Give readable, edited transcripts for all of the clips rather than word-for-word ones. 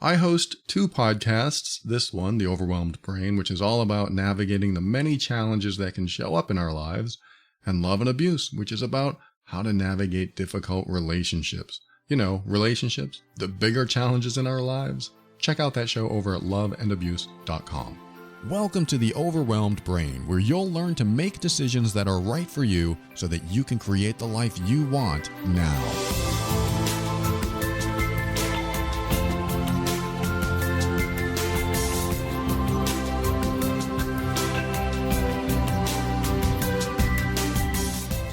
I host two podcasts. This one, The Overwhelmed Brain, which is all about navigating the many challenges that can show up in our lives, and Love and Abuse, which is about how to navigate difficult relationships. You know, relationships, the bigger challenges in our lives. Check out that show over at loveandabuse.com. Welcome to The Overwhelmed Brain, where you'll learn to make decisions that are right for you so that you can create the life you want now.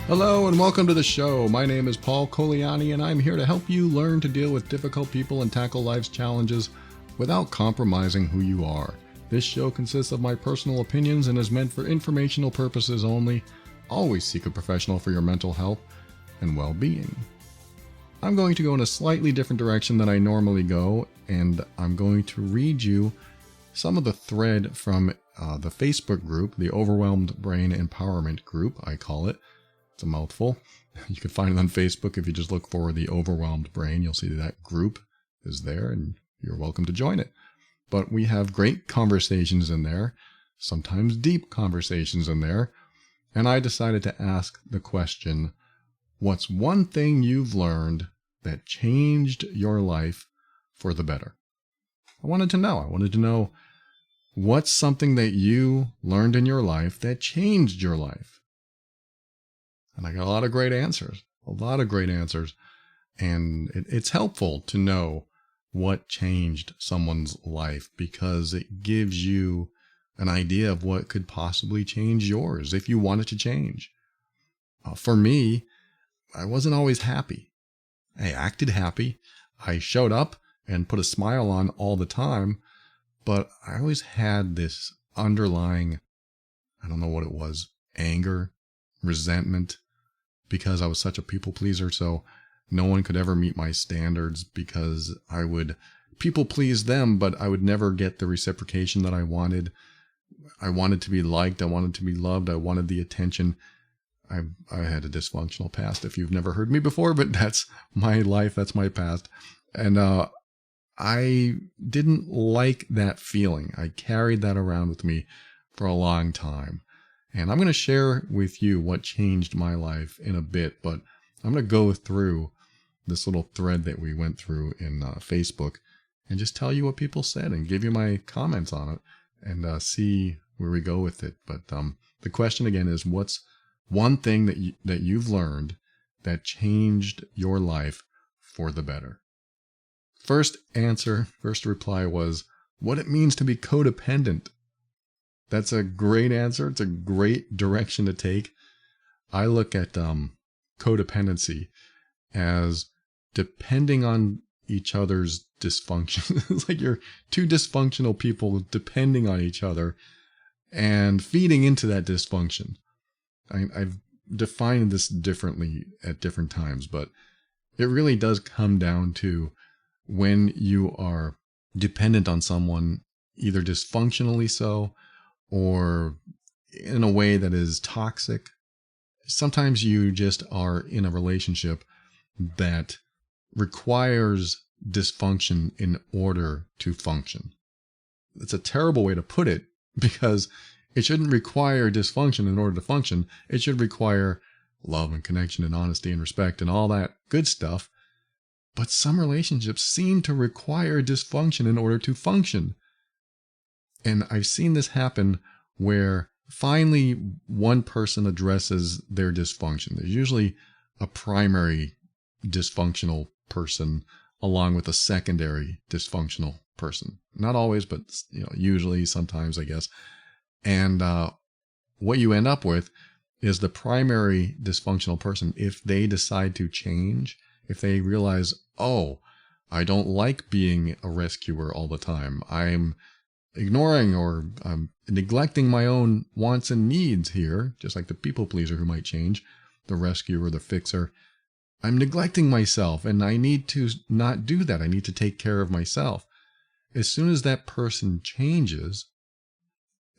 Hello and welcome to the show. My name is Paul Coliani and I'm here to help you learn to deal with difficult people and tackle life's challenges without compromising who you are. This show consists of my personal opinions and is meant for informational purposes only. Always seek a professional for your mental health and well-being. I'm going to go in a slightly different direction than I normally go, and I'm going to read you some of the thread from the Facebook group, the Overwhelmed Brain Empowerment Group, I call it. It's a mouthful. You can find it on Facebook. If you just look for The Overwhelmed Brain, you'll see that group is there and you're welcome to join it. But we have great conversations in there, sometimes deep conversations in there. And I decided to ask the question, what's one thing you've learned that changed your life for the better? I wanted to know what's something that you learned in your life that changed your life? And I got a lot of great answers. And it's helpful to know what changed someone's life because it gives you an idea of what could possibly change yours if you want it to change. For me, I wasn't always happy. I acted happy. I showed up and put a smile on all the time, but I always had this underlying, I don't know what it was, anger, resentment, because I was such a people pleaser. So no one could ever meet my standards because I would people please them, but I would never get the reciprocation that I wanted. I wanted to be liked. I wanted to be loved. I wanted the attention. I had a dysfunctional past if you've never heard me before, but that's my life. That's my past. And I didn't like that feeling. I carried that around with me for a long time. And I'm going to share with you what changed my life in a bit, but I'm going to go through this little thread that we went through in Facebook and just tell you what people said and give you my comments on it and see where we go with it. But the question again is, what's one thing that you've learned that changed your life for the better? First reply was what it means to be codependent. That's a great answer. It's a great direction to take. I look at codependency as depending on each other's dysfunction. It's like you're two dysfunctional people depending on each other and feeding into that dysfunction. I've defined this differently at different times, but it really does come down to when you are dependent on someone, either dysfunctionally so, or in a way that is toxic. Sometimes you just are in a relationship that requires dysfunction in order to function. It's a terrible way to put it because it shouldn't require dysfunction in order to function. It should require love and connection and honesty and respect and all that good stuff. But some relationships seem to require dysfunction in order to function. And I've seen this happen where finally one person addresses their dysfunction. There's usually a primary dysfunctional person along with a secondary dysfunctional person. Not always, but usually, sometimes, I guess. And what you end up with is the primary dysfunctional person, if they decide to change, if they realize, oh, I don't like being a rescuer all the time. I'm ignoring or neglecting my own wants and needs here, just like the people pleaser who might change, the rescuer, the fixer. I'm neglecting myself and I need to not do that. I need to take care of myself. As soon as that person changes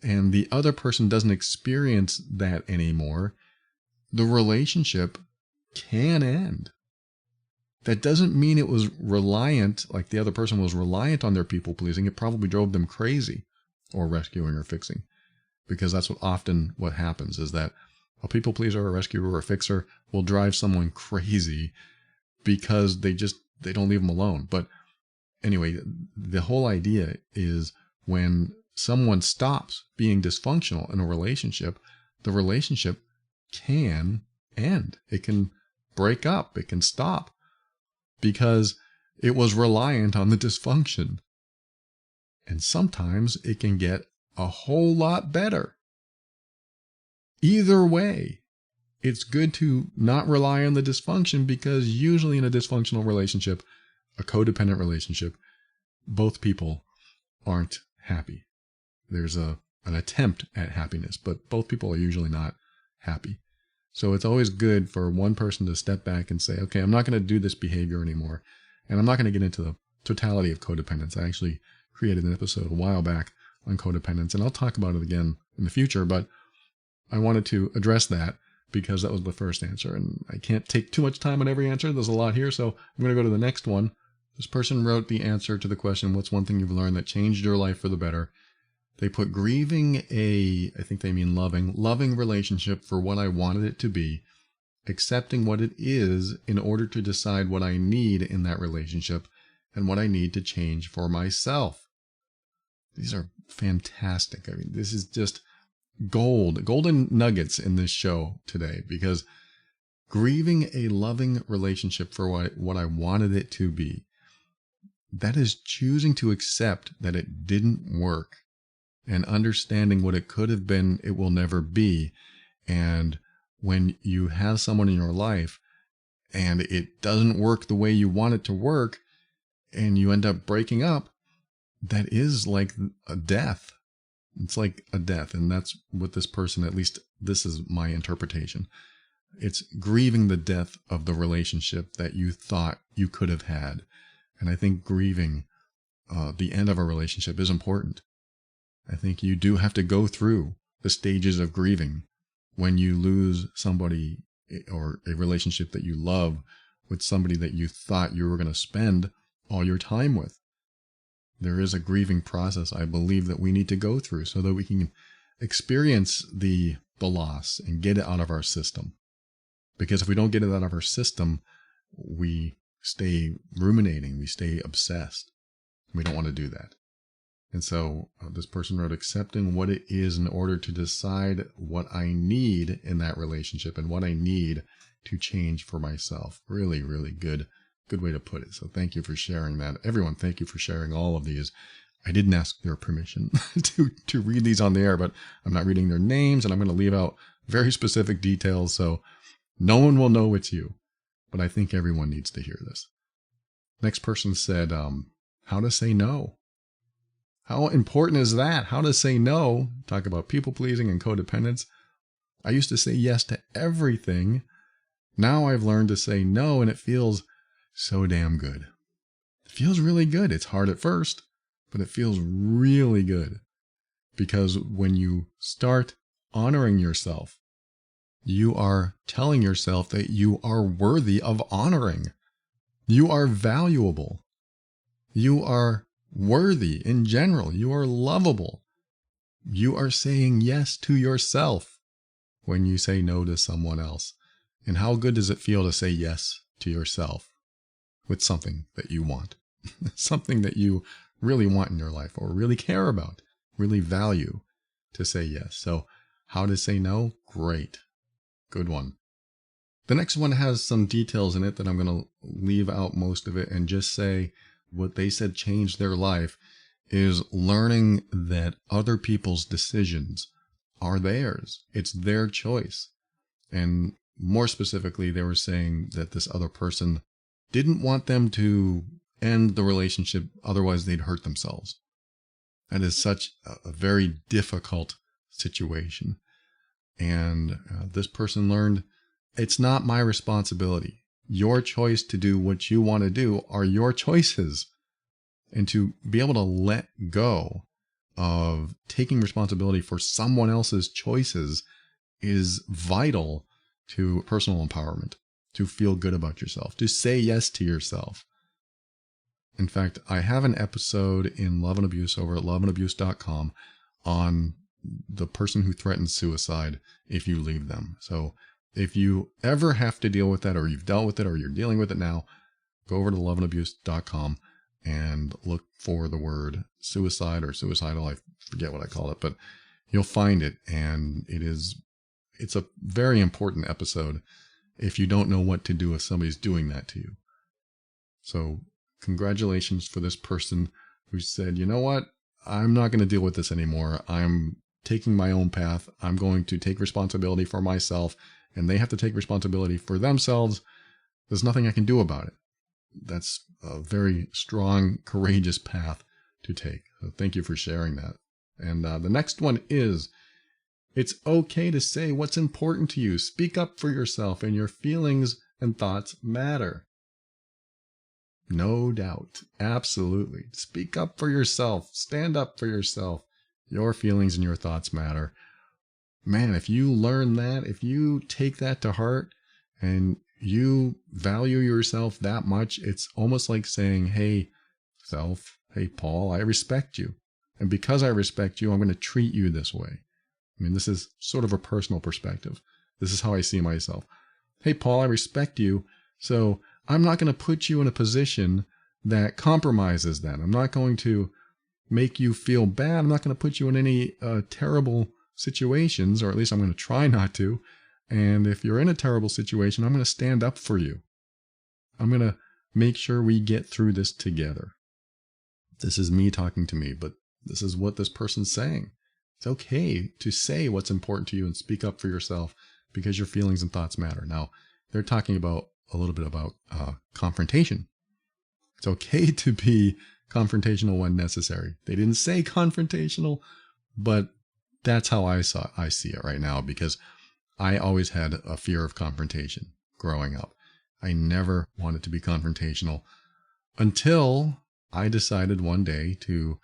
and the other person doesn't experience that anymore, the relationship can end. That doesn't mean it was reliant, like the other person was reliant on their people pleasing. It probably drove them crazy, or rescuing or fixing, because that's what happens is that a people pleaser, a rescuer, or a fixer will drive someone crazy because they don't leave them alone. But anyway, the whole idea is when someone stops being dysfunctional in a relationship, the relationship can end. It can break up. It can stop because it was reliant on the dysfunction. And sometimes it can get a whole lot better. Either way, it's good to not rely on the dysfunction, because usually in a dysfunctional relationship, a codependent relationship, both people aren't happy. There's an attempt at happiness, but both people are usually not happy. So it's always good for one person to step back and say, okay, I'm not going to do this behavior anymore. And I'm not going to get into the totality of codependence. I actually created an episode a while back on codependence, and I'll talk about it again in the future, but I wanted to address that because that was the first answer, and I can't take too much time on every answer. There's a lot here, so I'm going to go to the next one. This person wrote the answer to the question, what's one thing you've learned that changed your life for the better? They put grieving I think they mean loving relationship for what I wanted it to be, accepting what it is in order to decide what I need in that relationship and what I need to change for myself. These are fantastic. I mean, this is just golden nuggets in this show today, because grieving a loving relationship for what I wanted it to be, that is choosing to accept that it didn't work and understanding what it could have been, it will never be. And when you have someone in your life and it doesn't work the way you want it to work and you end up breaking up, that is like a death. It's like a death. And that's what this person, at least this is my interpretation. It's grieving the death of the relationship that you thought you could have had. And I think grieving the end of a relationship is important. I think you do have to go through the stages of grieving when you lose somebody or a relationship that you love with somebody that you thought you were going to spend all your time with. There is a grieving process, I believe, that we need to go through so that we can experience the loss and get it out of our system. Because if we don't get it out of our system, we stay ruminating, we stay obsessed. We don't want to do that. And so this person wrote, accepting what it is in order to decide what I need in that relationship and what I need to change for myself. Really, really good way to put it. So thank you for sharing that. Everyone, thank you for sharing all of these. I didn't ask their permission to read these on the air, but I'm not reading their names, and I'm going to leave out very specific details so no one will know it's you. But I think everyone needs to hear this. Next person said, how to say no. How important is that? How to say no? Talk about people pleasing and codependence. I used to say yes to everything. Now I've learned to say no, and it feels so damn good. It feels really good. It's hard at first, but it feels really good. Because when you start honoring yourself, you are telling yourself that you are worthy of honoring. You are valuable. You are worthy in general. You are lovable. You are saying yes to yourself when you say no to someone else. And how good does it feel to say yes to yourself with something that you want? Something that you really want in your life or really care about, really value, to say yes. So how to say no? Great. Good one. The next one has some details in it that I'm going to leave out most of it and just say what they said changed their life is learning that other people's decisions are theirs. It's their choice. And more specifically, they were saying that this other person didn't want them to end the relationship, otherwise they'd hurt themselves. That is such a very difficult situation. And this person learned it's not my responsibility. Your choice to do what you want to do are your choices. And to be able to let go of taking responsibility for someone else's choices is vital to personal empowerment. to feel good about yourself, to say yes to yourself. In fact, I have an episode in Love and Abuse over at loveandabuse.com on the person who threatens suicide if you leave them. So if you ever have to deal with that, or you've dealt with it, or you're dealing with it now, go over to loveandabuse.com and look for the word suicide or suicidal. I forget what I call it, but you'll find it. And it's a very important episode if you don't know what to do if somebody's doing that to you. So congratulations for this person who said, you know what? I'm not going to deal with this anymore. I'm taking my own path. I'm going to take responsibility for myself, and they have to take responsibility for themselves. There's nothing I can do about it. That's a very strong, courageous path to take. So thank you for sharing that. And the next one is, it's okay to say what's important to you. Speak up for yourself, and your feelings and thoughts matter. No doubt. Absolutely. Speak up for yourself. Stand up for yourself. Your feelings and your thoughts matter. Man, if you learn that, if you take that to heart and you value yourself that much, it's almost like saying, hey, self, hey, Paul, I respect you. And because I respect you, I'm going to treat you this way. I mean, this is sort of a personal perspective. This is how I see myself. Hey, Paul, I respect you. So I'm not going to put you in a position that compromises that. I'm not going to make you feel bad. I'm not going to put you in any terrible situations, or at least I'm going to try not to. And if you're in a terrible situation, I'm going to stand up for you. I'm going to make sure we get through this together. This is me talking to me, but this is what this person's saying. It's okay to say what's important to you and speak up for yourself because your feelings and thoughts matter. Now, they're talking about a little bit about confrontation. It's okay to be confrontational when necessary. They didn't say confrontational, but that's how I see it right now, because I always had a fear of confrontation growing up. I never wanted to be confrontational until I decided one day to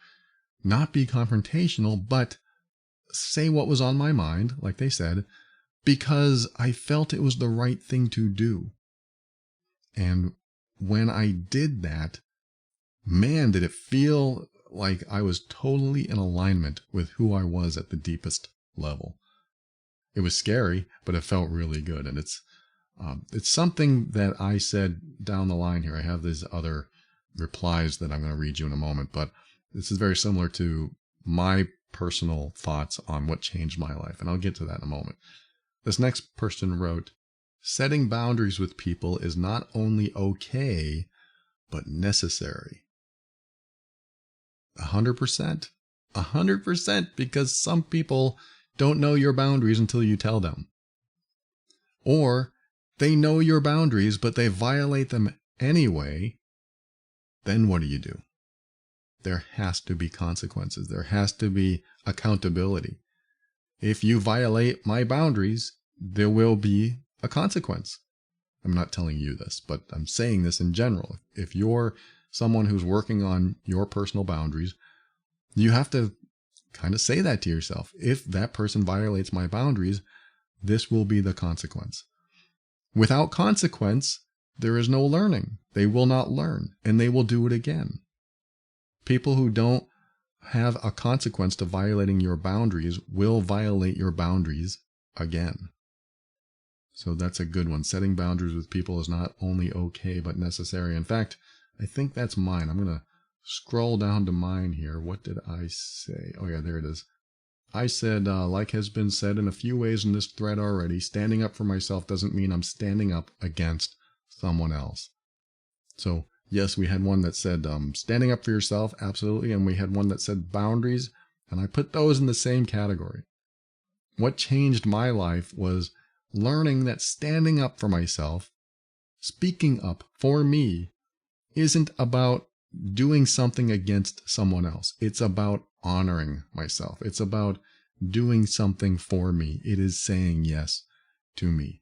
not be confrontational, but say what was on my mind, like they said, because I felt it was the right thing to do. And when I did that, man, did it feel like I was totally in alignment with who I was at the deepest level. It was scary, but it felt really good. And it's something that I said down the line here. I have these other replies that I'm going to read you in a moment, but this is very similar to my personal thoughts on what changed my life. And I'll get to that in a moment. This next person wrote, setting boundaries with people is not only okay, but necessary. 100%. 100%, because some people don't know your boundaries until you tell them. Or they know your boundaries, but they violate them anyway. Then what do? There has to be consequences. There has to be accountability. If you violate my boundaries, there will be a consequence. I'm not telling you this, but I'm saying this in general. If you're someone who's working on your personal boundaries, you have to kind of say that to yourself. If that person violates my boundaries, this will be the consequence. Without consequence, there is no learning. They will not learn, and they will do it again. People who don't have a consequence to violating your boundaries will violate your boundaries again. So that's a good one. Setting boundaries with people is not only okay, but necessary. In fact, I think that's mine. I'm going to scroll down to mine here. What did I say? Oh yeah, there it is. I said, like has been said in a few ways in this thread already, standing up for myself doesn't mean I'm standing up against someone else. So yes, we had one that said standing up for yourself, absolutely. And we had one that said boundaries, and I put those in the same category. What changed my life was learning that standing up for myself, speaking up for me, isn't about doing something against someone else. It's about honoring myself. It's about doing something for me. It is saying yes to me.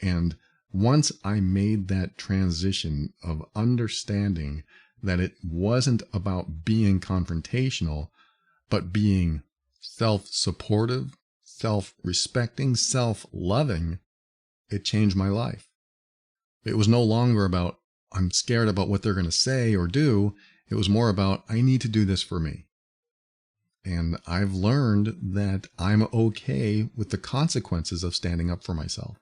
And once I made that transition of understanding that it wasn't about being confrontational, but being self-supportive, self-respecting, self-loving, it changed my life. It was no longer about, I'm scared about what they're going to say or do. It was more about, I need to do this for me. And I've learned that I'm okay with the consequences of standing up for myself.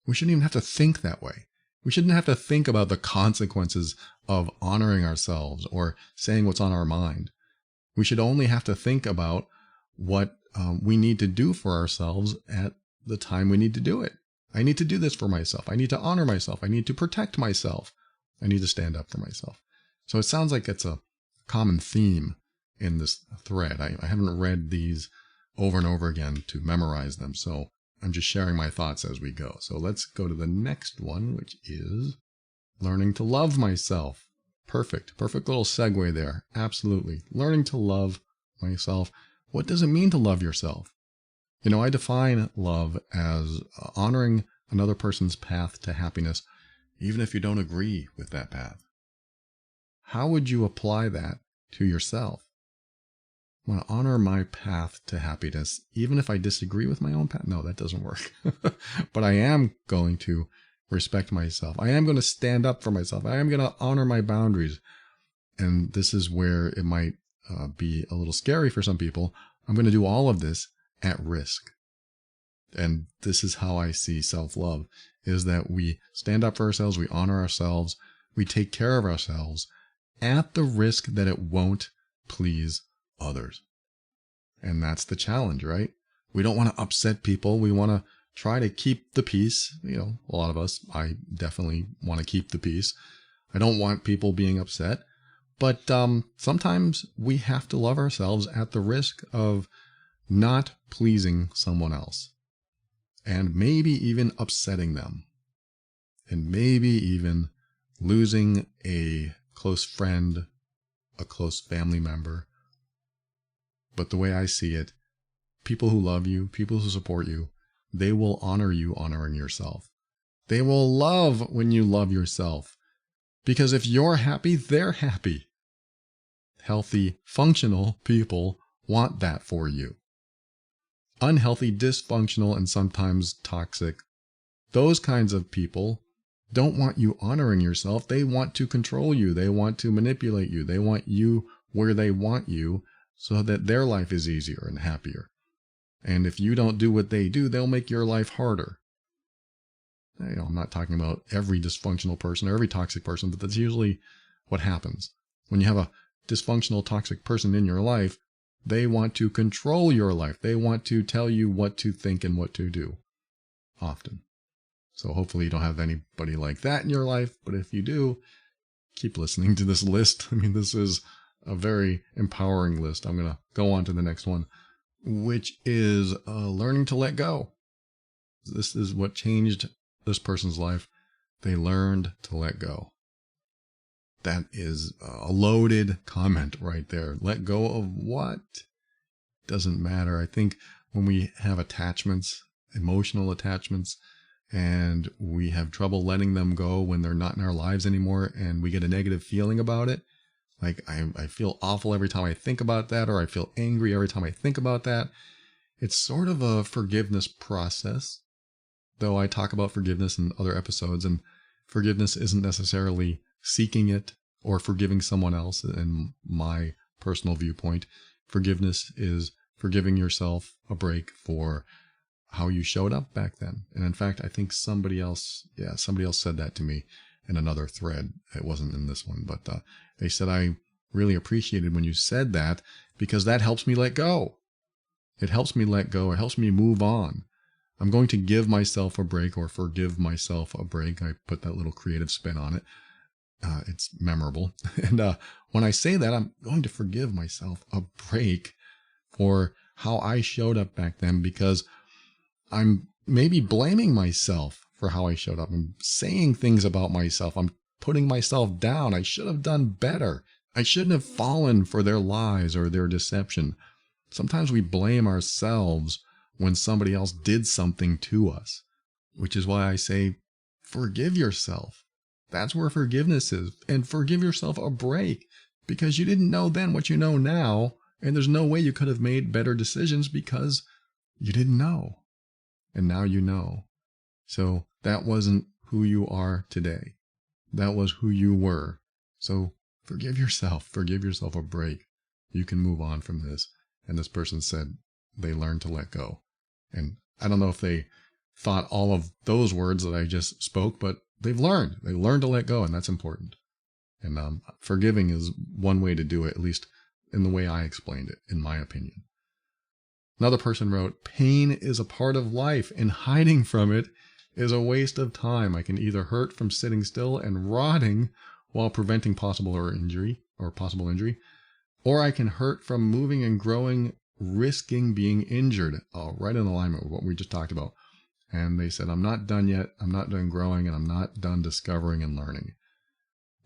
We shouldn't even have to think that way. We shouldn't have to think about the consequences of honoring ourselves or saying what's on our mind. We should only have to think about what we need to do for ourselves at the time we need to do it. I need to do this for myself. I need to honor myself. I need to protect myself. I need to stand up for myself. So it sounds like it's a common theme in this thread. I haven't read these over and over again to memorize them. So I'm just sharing my thoughts as we go. So let's go to the next one, which is learning to love myself. Perfect. Perfect little segue there. Absolutely. Learning to love myself. What does it mean to love yourself? You know, I define love as honoring another person's path to happiness, even if you don't agree with that path. How would you apply that to yourself? I want to honor my path to happiness, even if I disagree with my own path. No, that doesn't work. But I am going to respect myself. I am going to stand up for myself. I am going to honor my boundaries. And this is where it might be a little scary for some people. I'm going to do all of this at risk. And this is how I see self-love, is that we stand up for ourselves, we honor ourselves, we take care of ourselves at the risk that it won't please others. And that's the challenge, right? We don't want to upset people. We want to try to keep the peace. You know, a lot of us, I definitely want to keep the peace. I don't want people being upset. But sometimes we have to love ourselves at the risk of not pleasing someone else, and maybe even upsetting them, and maybe even losing a close friend, a close family member. But the way I see it, people who love you, people who support you, they will honor you honoring yourself. They will love when you love yourself. Because if you're happy, they're happy. Healthy, functional people want that for you. Unhealthy, dysfunctional, and sometimes toxic, those kinds of people don't want you honoring yourself. They want to control you. They want to manipulate you. They want you where they want you so that their life is easier and happier. And if you don't do what they do, they'll make your life harder. You know, I'm not talking about every dysfunctional person or every toxic person, but that's usually what happens. When you have a dysfunctional, toxic person in your life, they want to control your life. They want to tell you what to think and what to do, often. So hopefully you don't have anybody like that in your life. But if you do, keep listening to this list. I mean, this is a very empowering list. I'm going to go on to the next one, which is learning to let go. This is what changed this person's life. They learned to let go. That is a loaded comment right there. Let go of what? Doesn't matter. I think when we have attachments, emotional attachments, and we have trouble letting them go when they're not in our lives anymore, and we get a negative feeling about it, like I feel awful every time I think about that, or I feel angry every time I think about that. It's sort of a forgiveness process, though I talk about forgiveness in other episodes, and forgiveness isn't necessarily seeking it or forgiving someone else. In my personal viewpoint, forgiveness is forgiving yourself a break for how you showed up back then. And in fact, I think somebody else said that to me in another thread. It wasn't in this one, but they said, I really appreciated when you said that, because that helps me let go. It helps me let go. It helps me move on. I'm going to give myself a break, or forgive myself a break. I put that little creative spin on it. It's memorable. And when I say that, I'm going to forgive myself a break for how I showed up back then, because I'm maybe blaming myself for how I showed up. I'm saying things about myself. I'm putting myself down. I should have done better. I shouldn't have fallen for their lies or their deception. Sometimes we blame ourselves when somebody else did something to us, which is why I say, forgive yourself. That's where forgiveness is. And forgive yourself a break, because you didn't know then what you know now. And there's no way you could have made better decisions because you didn't know. And now you know. So that wasn't who you are today. That was who you were. So forgive yourself a break. You can move on from this. And this person said they learned to let go. And I don't know if they thought all of those words that I just spoke, but they learned to let go, and that's important. And forgiving is one way to do it, at least in the way I explained it, in my opinion. Another person wrote, pain is a part of life, and hiding from it is a waste of time. I can either hurt from sitting still and rotting while preventing possible injury, or I can hurt from moving and growing, risking being injured. Oh, right in alignment with what we just talked about. And they said, I'm not done yet. I'm not done growing, and I'm not done discovering and learning.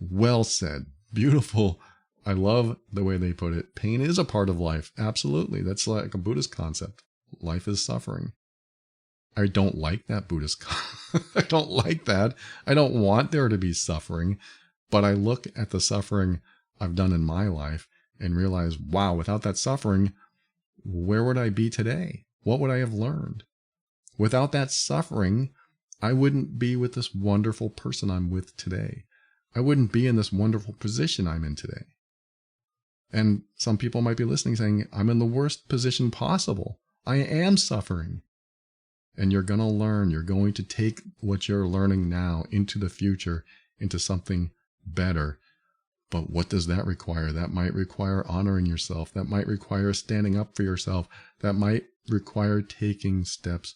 Well said. Beautiful. I love the way they put it. Pain is a part of life. Absolutely. That's like a Buddhist concept. Life is suffering. I don't like that Buddhist. I don't like that. I don't want there to be suffering. But I look at the suffering I've done in my life and realize, wow, without that suffering, where would I be today? What would I have learned? Without that suffering, I wouldn't be with this wonderful person I'm with today. I wouldn't be in this wonderful position I'm in today. And some people might be listening saying, I'm in the worst position possible. I am suffering. And you're going to learn. You're going to take what you're learning now into the future, into something better. But what does that require? That might require honoring yourself. That might require standing up for yourself. That might require taking steps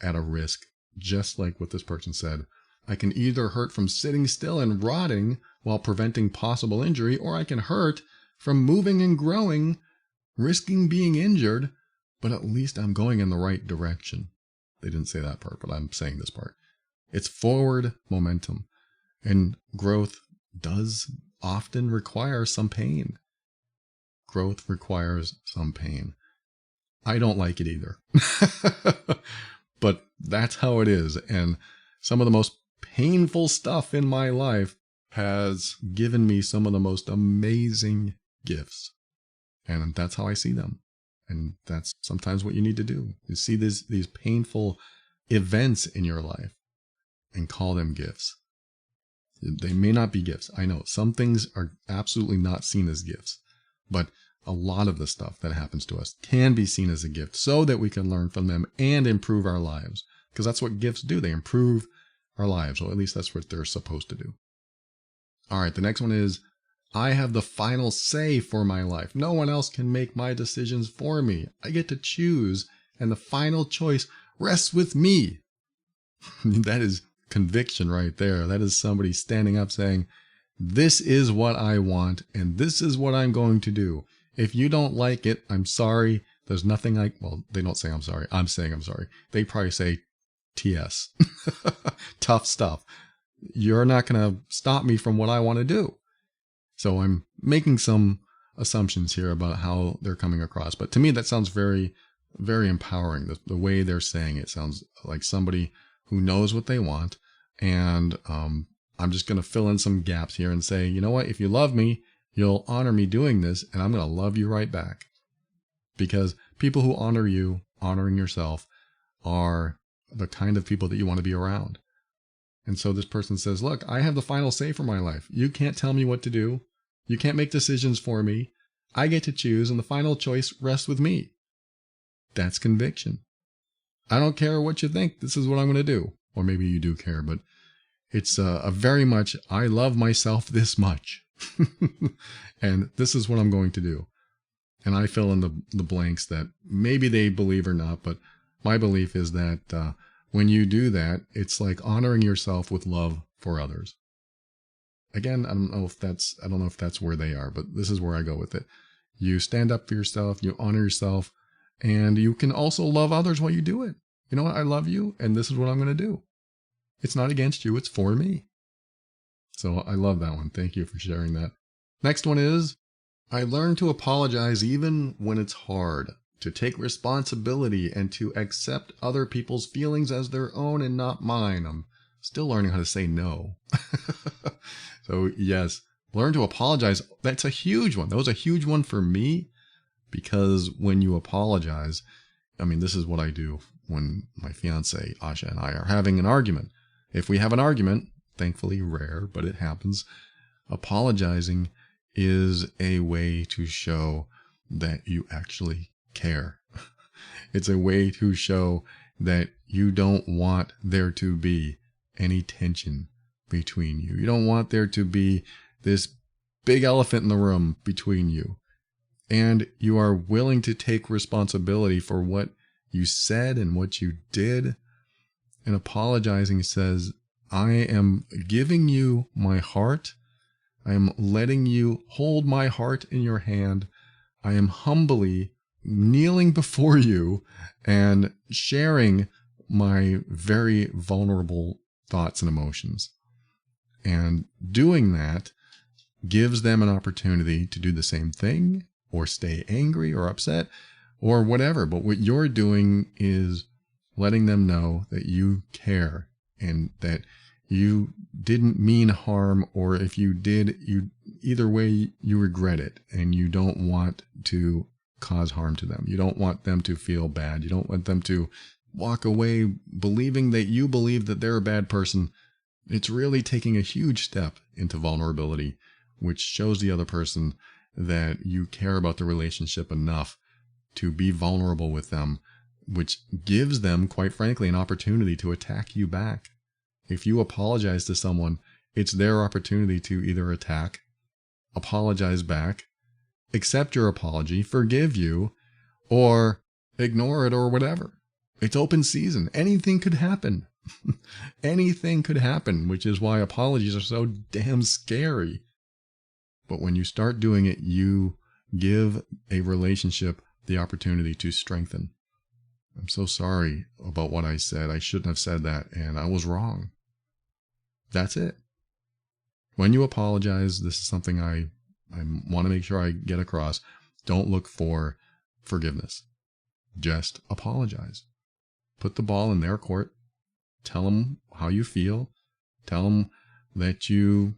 at a risk, just like what this person said. I can either hurt from sitting still and rotting while preventing possible injury, or I can hurt from moving and growing, risking being injured, but at least I'm going in the right direction. They didn't say that part, but I'm saying this part. It's forward momentum, and growth does often require some pain. Growth requires some pain. I don't like it either, but that's how it is. And some of the most painful stuff in my life has given me some of the most amazing gifts. And that's how I see them. And that's sometimes what you need to do. You see these painful events in your life and call them gifts. They may not be gifts. I know some things are absolutely not seen as gifts, but a lot of the stuff that happens to us can be seen as a gift so that we can learn from them and improve our lives. Because that's what gifts do. They improve our lives. Or at least that's what they're supposed to do. All right. The next one is, I have the final say for my life. No one else can make my decisions for me. I get to choose, and the final choice rests with me. That is conviction right there. That is somebody standing up saying, this is what I want, and this is what I'm going to do. If you don't like it, I'm sorry. There's nothing well, they don't say I'm sorry. I'm saying I'm sorry. They probably say TS. Tough stuff. You're not going to stop me from what I want to do. So I'm making some assumptions here about how they're coming across. But to me, that sounds very, very empowering. The way they're saying it sounds like somebody who knows what they want. And I'm just going to fill in some gaps here and say, you know what? If you love me, you'll honor me doing this, and I'm going to love you right back. Because people who honor you, honoring yourself, are the kind of people that you want to be around. And so this person says, look, I have the final say for my life. You can't tell me what to do. You can't make decisions for me. I get to choose, and the final choice rests with me. That's conviction. I don't care what you think. This is what I'm going to do. Or maybe you do care, but it's a very much, I love myself this much. And this is what I'm going to do. And I fill in the blanks that maybe they believe or not, but my belief is that when you do that, it's like honoring yourself with love for others. Again, I don't know if that's where they are, but this is where I go with it. You stand up for yourself, you honor yourself, and you can also love others while you do it. You know what? I love you, and this is what I'm going to do. It's not against you, it's for me. So I love that one. Thank you for sharing that. Next one is, I learn to apologize even when it's hard, to take responsibility and to accept other people's feelings as their own and not mine. I'm still learning how to say no. So yes, learn to apologize. That's a huge one. That was a huge one for me, because when you apologize, I mean, this is what I do when my fiance, Asha, and I are having an argument. If we have an argument, thankfully rare, but it happens, apologizing is a way to show that you actually care. It's a way to show that you don't want there to be any tension between you. You don't want there to be this big elephant in the room between you. And you are willing to take responsibility for what you said and what you did. And apologizing says, I am giving you my heart. I am letting you hold my heart in your hand. I am humbly kneeling before you and sharing my very vulnerable thoughts and emotions. And doing that gives them an opportunity to do the same thing or stay angry or upset or whatever. But what you're doing is letting them know that you care and that you didn't mean harm, or if you did, either way you regret it and you don't want to cause harm to them. You don't want them to feel bad. You don't want them to walk away believing that you believe that they're a bad person. It's really taking a huge step into vulnerability, which shows the other person that you care about the relationship enough to be vulnerable with them, which gives them, quite frankly, an opportunity to attack you back. If you apologize to someone, it's their opportunity to either attack, apologize back, accept your apology, forgive you, or ignore it or whatever. It's open season. Anything could happen. Anything could happen, which is why apologies are so damn scary. But when you start doing it, you give a relationship the opportunity to strengthen. I'm so sorry about what I said. I shouldn't have said that, and I was wrong. That's it. When you apologize, this is something I want to make sure I get across. Don't look for forgiveness. Just apologize. Put the ball in their court. Tell them how you feel. Tell them that you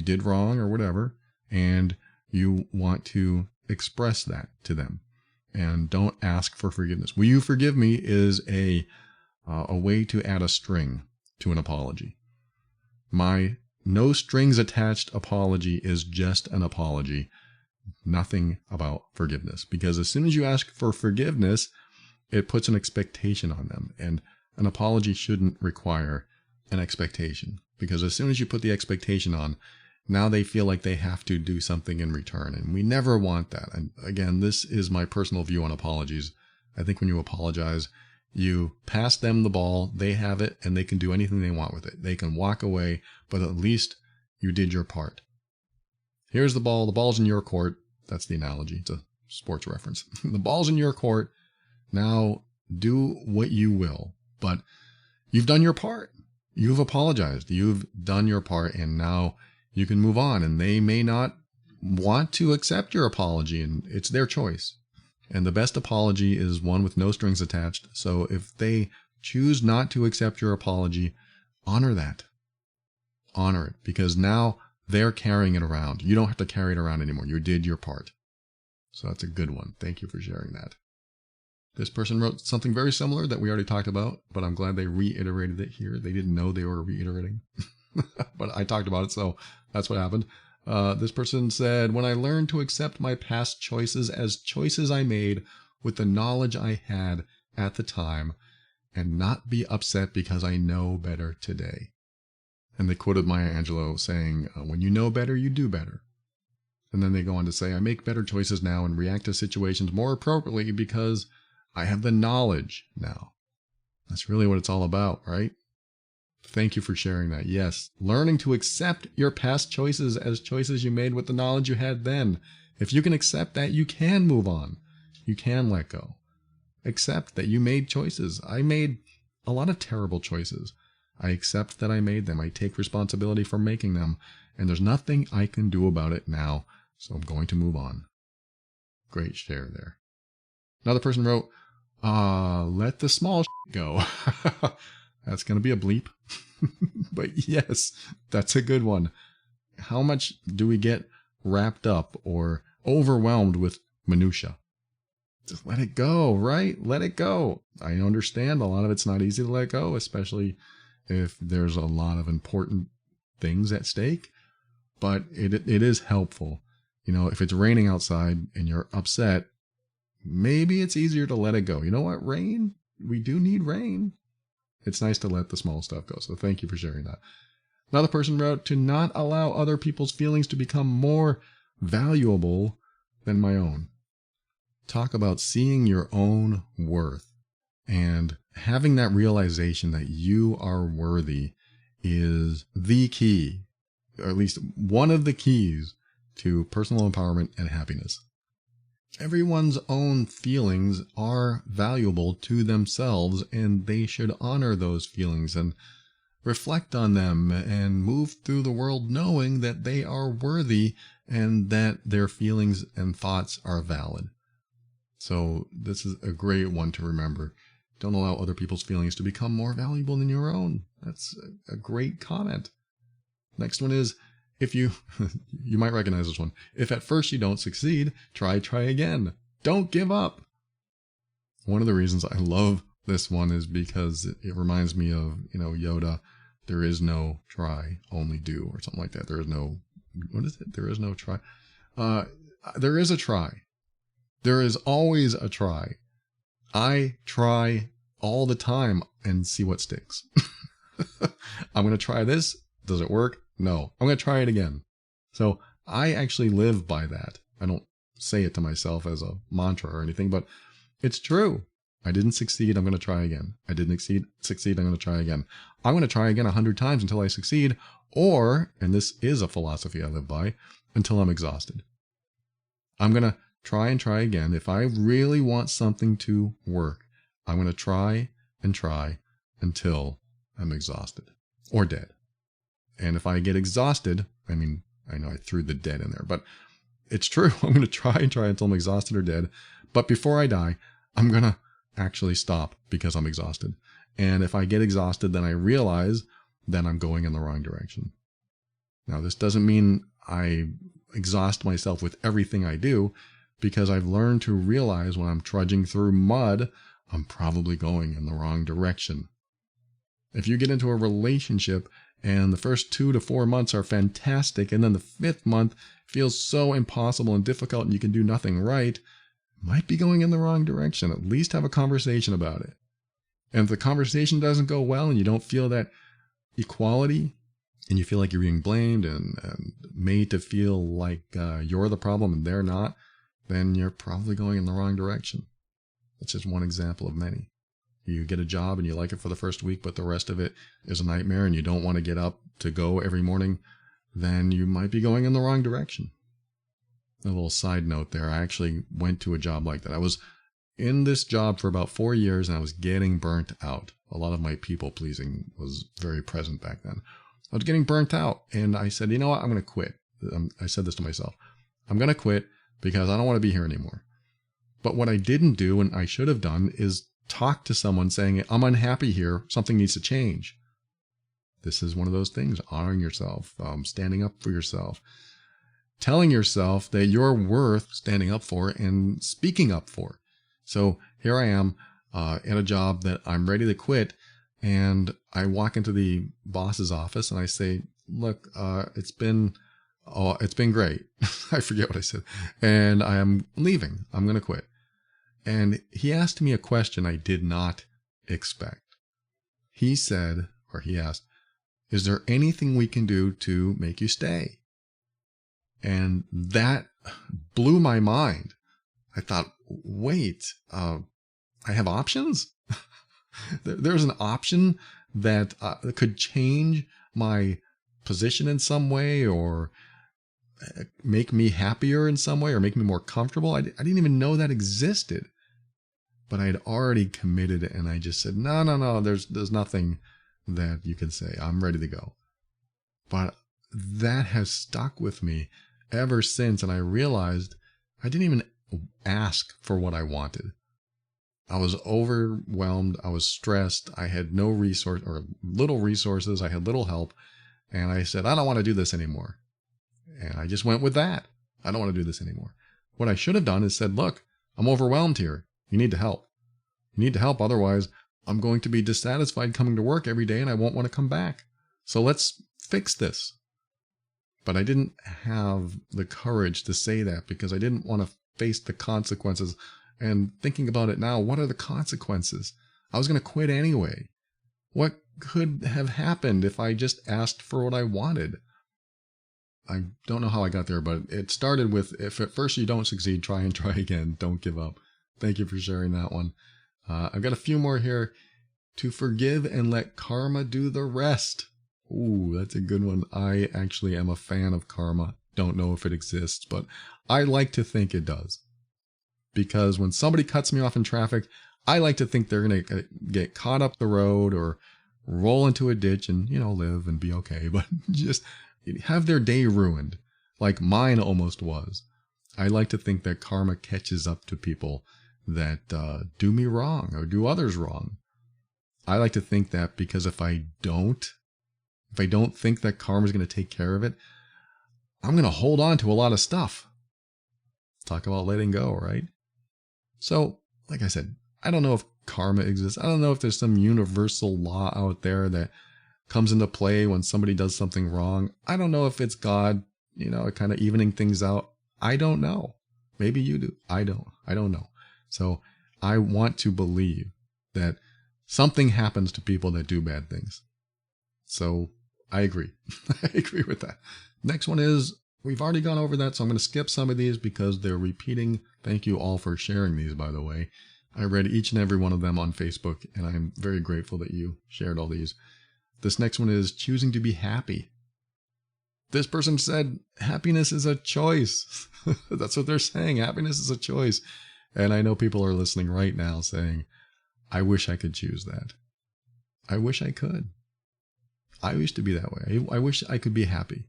did wrong or whatever, and you want to express that to them. And don't ask for forgiveness. Will you forgive me is a way to add a string to an apology. My no strings attached apology is just an apology. Nothing about forgiveness. Because as soon as you ask for forgiveness, it puts an expectation on them. And an apology shouldn't require an expectation. Because as soon as you put the expectation on, now they feel like they have to do something in return. And we never want that. And again, this is my personal view on apologies. I think when you apologize, you pass them the ball, they have it, and they can do anything they want with it. They can walk away, but at least you did your part. Here's the ball's in your court. That's the analogy. It's a sports reference. The ball's in your court. Now do what you will, but you've done your part. You've apologized. You've done your part, and now you can move on. And they may not want to accept your apology, and it's their choice. And the best apology is one with no strings attached. So if they choose not to accept your apology, honor that. Honor it, because now they're carrying it around. You don't have to carry it around anymore. You did your part. So that's a good one. Thank you for sharing that. This person wrote something very similar that we already talked about, but I'm glad they reiterated it here. They didn't know they were reiterating, but I talked about it, so that's what happened. This person said, when I learned to accept my past choices as choices I made with the knowledge I had at the time and not be upset because I know better today. And they quoted Maya Angelou saying, when you know better, you do better. And then they go on to say, I make better choices now and react to situations more appropriately because I have the knowledge now. That's really what it's all about, right? Thank you for sharing that. Yes, learning to accept your past choices as choices you made with the knowledge you had then. If you can accept that, you can move on. You can let go. Accept that you made choices. I made a lot of terrible choices. I accept that I made them. I take responsibility for making them. And there's nothing I can do about it now, so I'm going to move on. Great share there. Another person wrote, let the small go. That's going to be a bleep. But yes, that's a good one. How much do we get wrapped up or overwhelmed with minutia? Just let it go, right? Let it go. I understand a lot of it's not easy to let go, especially if there's a lot of important things at stake, but it is helpful. If it's raining outside and you're upset, maybe it's easier to let it go. You know what? Rain, we do need rain. It's nice to let the small stuff go. So thank you for sharing that. Another person wrote, to not allow other people's feelings to become more valuable than my own. Talk about seeing your own worth and having that realization that you are worthy is the key, or at least one of the keys to personal empowerment and happiness. Everyone's own feelings are valuable to themselves, and they should honor those feelings and reflect on them and move through the world knowing that they are worthy and that their feelings and thoughts are valid. So this is a great one to remember. Don't allow other people's feelings to become more valuable than your own. That's a great comment. Next one is, if you might recognize this one. If at first you don't succeed, try again. Don't give up. One of the reasons I love this one is because it reminds me of, Yoda. There is no try, only do, or something like that. There is no, what is it? There is no try. There is a try. There is always a try. I try all the time and see what sticks. I'm going to try this. Does it work? No. I'm going to try it again. So I actually live by that. I don't say it to myself as a mantra or anything, but it's true. I didn't succeed. I'm going to try again. I didn't succeed. I'm going to try again. I'm going to try again 100 times until I succeed, or, and this is a philosophy I live by, until I'm exhausted. I'm going to try and try again. If I really want something to work, I'm going to try and try until I'm exhausted or dead. And if I get exhausted, I know I threw the dead in there, but it's true. I'm going to try and try until I'm exhausted or dead. But before I die, I'm going to actually stop because I'm exhausted. And if I get exhausted, then I realize that I'm going in the wrong direction. Now, this doesn't mean I exhaust myself with everything I do, because I've learned to realize when I'm trudging through mud, I'm probably going in the wrong direction. If you get into a relationship and the first 2 to 4 months are fantastic, and then the 5th month feels so impossible and difficult and you can do nothing right, might be going in the wrong direction. At least have a conversation about it. And if the conversation doesn't go well and you don't feel that equality, and you feel like you're being blamed and made to feel like you're the problem and they're not, then you're probably going in the wrong direction. That's just one example of many. You get a job and you like it for the first week, but the rest of it is a nightmare and you don't want to get up to go every morning, then you might be going in the wrong direction. A little side note there, I actually went to a job like that. I was in this job for about 4 years and I was getting burnt out. A lot of my people pleasing was very present back then. I was getting burnt out and I said, you know what, I'm going to quit. I said this to myself. I'm going to quit because I don't want to be here anymore. But what I didn't do, and I should have done, is talk to someone saying, I'm unhappy here, something needs to change. This is one of those things, honoring yourself, standing up for yourself, telling yourself that you're worth standing up for and speaking up for. So here I am at a job that I'm ready to quit, and I walk into the boss's office and I say, look, it's been great. I forget what I said. And I am leaving. I'm going to quit. And he asked me a question I did not expect. He said, or he asked, is there anything we can do to make you stay? And that blew my mind. I thought, wait, I have options? There's an option that could change my position in some way, or make me happier in some way, or make me more comfortable. I didn't even know that existed. But I had already committed, and I just said, no, there's nothing that you can say. I'm ready to go. But that has stuck with me ever since, and I realized I didn't even ask for what I wanted. I was overwhelmed. I was stressed. I had no resource, or little resources. I had little help. And I said, I don't want to do this anymore. And I just went with that. I don't want to do this anymore. What I should have done is said, look, I'm overwhelmed here. You need to help. You need to help. Otherwise, I'm going to be dissatisfied coming to work every day and I won't want to come back. So let's fix this. But I didn't have the courage to say that because I didn't want to face the consequences. And thinking about it now, what are the consequences? I was going to quit anyway. What could have happened if I just asked for what I wanted? I don't know how I got there, but it started with, if at first you don't succeed, try and try again. Don't give up. Thank you for sharing that one. I've got a few more here. To forgive and let karma do the rest. Ooh, that's a good one. I actually am a fan of karma. Don't know if it exists, but I like to think it does. Because when somebody cuts me off in traffic, I like to think they're going to get caught up the road or roll into a ditch and, live and be okay. But just have their day ruined, like mine almost was. I like to think that karma catches up to people that do me wrong or do others wrong. I like to think that because if I don't think that karma is going to take care of it, I'm going to hold on to a lot of stuff. Talk about letting go, right? So, like I said, I don't know if karma exists. I don't know if there's some universal law out there that comes into play when somebody does something wrong. I don't know if it's God, kind of evening things out. I don't know. Maybe you do. I don't know. So I want to believe that something happens to people that do bad things. So I agree. I agree with that. Next one is, we've already gone over that, so I'm going to skip some of these because they're repeating. Thank you all for sharing these, by the way. I read each and every one of them on Facebook, and I'm very grateful that you shared all these. This next one is choosing to be happy. This person said happiness is a choice. That's what they're saying. Happiness is a choice. And I know people are listening right now saying, I wish I could choose that. I wish I could. I used to be that way. I wish I could be happy,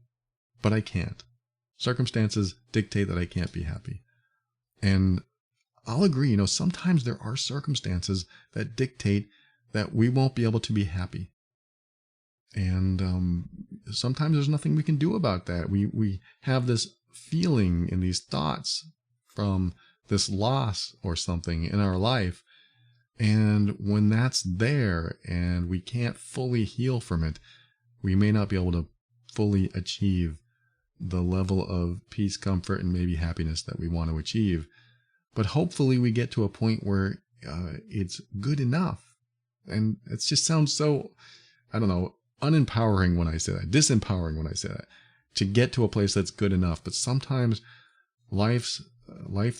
but I can't. Circumstances dictate that I can't be happy. And I'll agree, sometimes there are circumstances that dictate that we won't be able to be happy. And sometimes there's nothing we can do about that. We have this feeling and these thoughts from this loss or something in our life. And when that's there and we can't fully heal from it, we may not be able to fully achieve the level of peace, comfort, and maybe happiness that we want to achieve. But hopefully we get to a point where it's good enough. And it just sounds so, unempowering when I say that, disempowering when I say that, to get to a place that's good enough. But sometimes life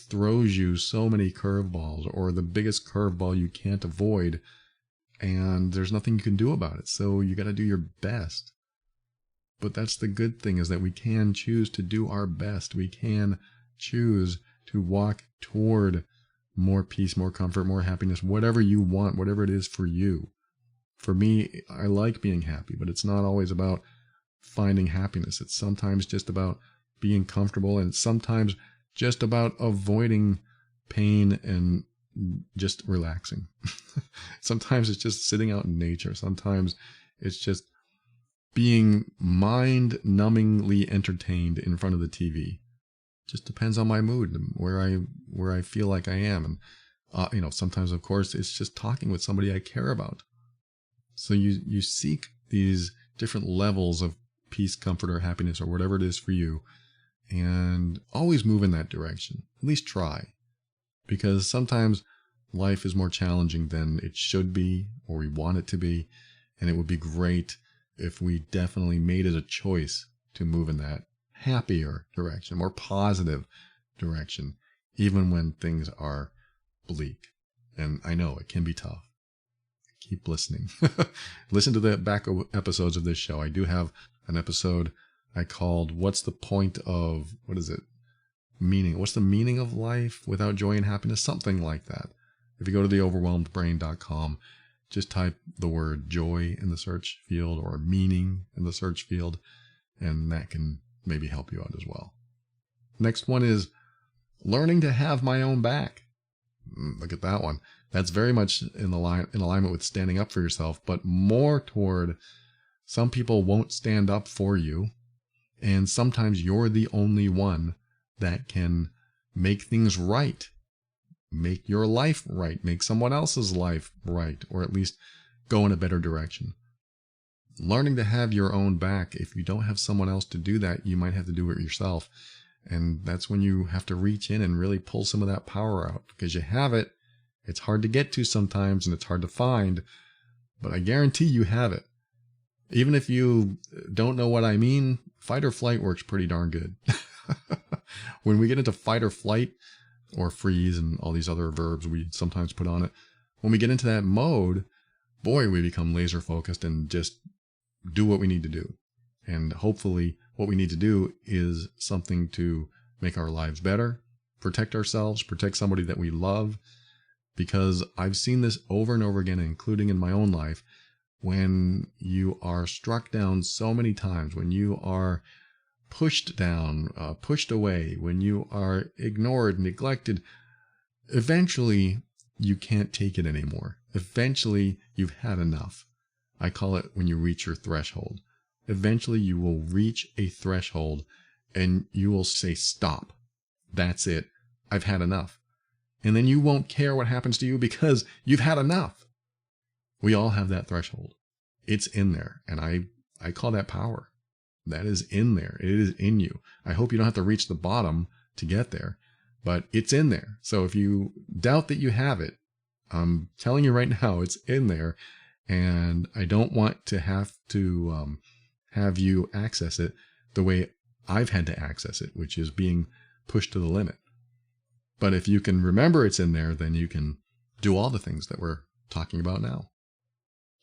throws you so many curveballs, or the biggest curveball you can't avoid, and there's nothing you can do about it. So you got to do your best. But that's the good thing, is that we can choose to do our best. We can choose to walk toward more peace, more comfort, more happiness, whatever you want, whatever it is for you. For me, I like being happy, but it's not always about finding happiness. It's sometimes just about being comfortable, and it's sometimes just about avoiding pain and just relaxing. Sometimes it's just sitting out in nature. Sometimes it's just being mind-numbingly entertained in front of the TV. Just depends on my mood and where I feel like I am. And sometimes, of course, it's just talking with somebody I care about. So you seek these different levels of peace, comfort, or happiness, or whatever it is for you, and always move in that direction. At least try. Because sometimes life is more challenging than it should be, or we want it to be, and it would be great if we definitely made it a choice to move in that happier direction, more positive direction, even when things are bleak. And I know it can be tough. Keep listening. Listen to the back episodes of this show. I do have an episode I called "What's the Point of," Meaning. What's the meaning of life without joy and happiness? Something like that. If you go to theoverwhelmedbrain.com, just type the word joy in the search field or meaning in the search field, and that can maybe help you out as well. Next one is learning to have my own back. Look at that one. That's very much in alignment with standing up for yourself, but more toward some people won't stand up for you, and sometimes you're the only one that can make things right. make your life right, make someone else's life right, or at least go in a better direction. Learning to have your own back. If you don't have someone else to do that, you might have to do it yourself. And that's when you have to reach in and really pull some of that power out, because you have it. It's hard to get to sometimes, and it's hard to find, but I guarantee you have it. Even if you don't know what I mean, fight or flight works pretty darn good. When we get into fight or flight, or freeze and all these other verbs we sometimes put on it, when we get into that mode, boy, we become laser focused and just do what we need to do. And hopefully what we need to do is something to make our lives better, protect ourselves, protect somebody that we love. Because I've seen this over and over again, including in my own life, when you are struck down so many times, when you are pushed down, pushed away, when you are ignored, neglected, eventually you can't take it anymore. Eventually you've had enough. I call it when you reach your threshold. Eventually you will reach a threshold and you will say, stop. That's it. I've had enough. And then you won't care what happens to you because you've had enough. We all have that threshold. It's in there. And I call that power. That is in there. It is in you. I hope you don't have to reach the bottom to get there, but it's in there. So if you doubt that you have it, I'm telling you right now, it's in there. And I don't want to have you access it the way I've had to access it, which is being pushed to the limit. But if you can remember it's in there, then you can do all the things that we're talking about now.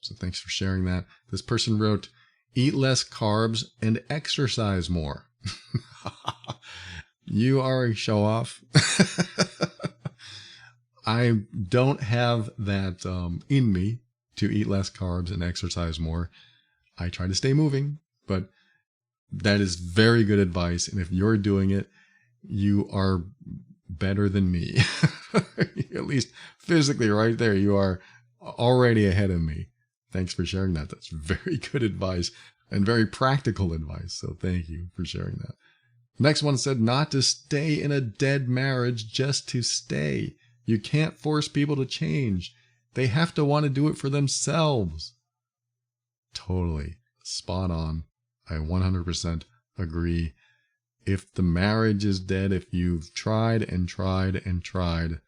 So thanks for sharing that. This person wrote, eat less carbs and exercise more. You are a show off. I don't have that in me to eat less carbs and exercise more. I try to stay moving, but that is very good advice. And if you're doing it, you are better than me. At least physically right there, you are already ahead of me. Thanks for sharing that. That's very good advice and very practical advice. So thank you for sharing that. Next one said not to stay in a dead marriage just to stay. You can't force people to change. They have to want to do it for themselves. Totally. Spot on. I 100% agree. If the marriage is dead, if you've tried and tried and tried,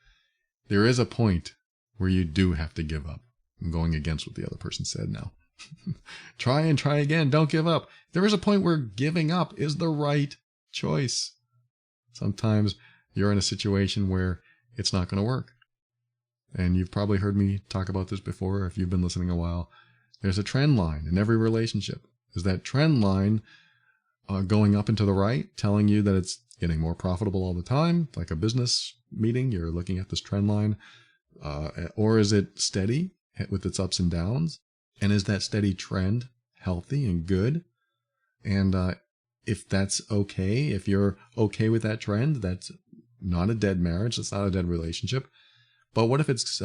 there is a point where you do have to give up. I'm going against what the other person said now. Try and try again. Don't give up. There is a point where giving up is the right choice. Sometimes you're in a situation where it's not going to work. And you've probably heard me talk about this before if you've been listening a while. There's a trend line in every relationship. Is that trend line going up and to the right, telling you that it's getting more profitable all the time, like a business meeting, you're looking at this trend line, or is it steady with its ups and downs? And is that steady trend healthy and good? And if that's okay, if you're okay with that trend, that's not a dead marriage, that's not a dead relationship. But what if it's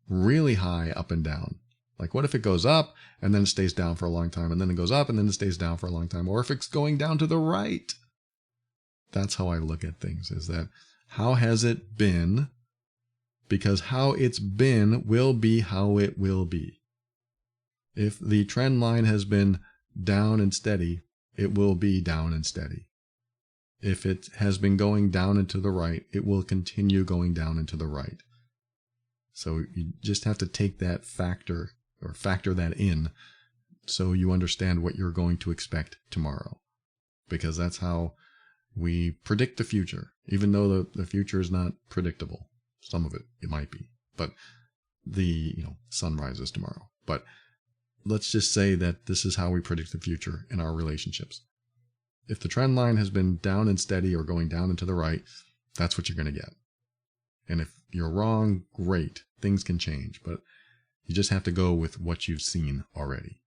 really high up and down? Like what if it goes up and then it stays down for a long time, and then it goes up and then it stays down for a long time? Or if it's going down to the right? That's how I look at things, is that how has it been? Because how it's been will be how it will be. If the trend line has been down and steady, it will be down and steady. If it has been going down and to the right, it will continue going down and to the right. So you just have to take that factor that in so you understand what you're going to expect tomorrow. Because that's how we predict the future, even though the future is not predictable. Some of it might be, but the sun rises tomorrow. But let's just say that this is how we predict the future in our relationships. If the trend line has been down and steady or going down and to the right, that's what you're going to get. And if you're wrong, great, things can change, but you just have to go with what you've seen already.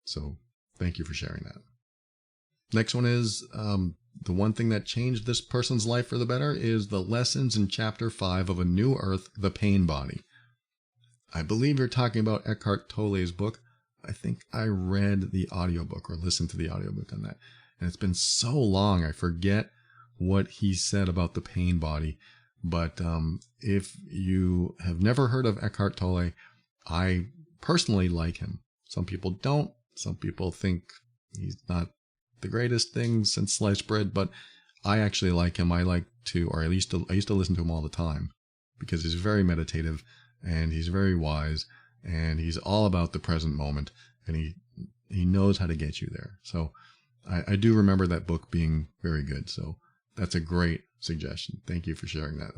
So thank you for sharing that. Next one is the one thing that changed this person's life for the better is the lessons in chapter 5 of A New Earth, The Pain Body. I believe you're talking about Eckhart Tolle's book. I think I read the audiobook or listened to the audiobook on that. And it's been so long, I forget what he said about the pain body. But if you have never heard of Eckhart Tolle, I personally like him. Some people don't. Some people think he's not the greatest thing since sliced bread, but I actually like him. I used to listen to him all the time because he's very meditative and he's very wise and he's all about the present moment, and he knows how to get you there. So I do remember that book being very good. So that's a great suggestion. Thank you for sharing that.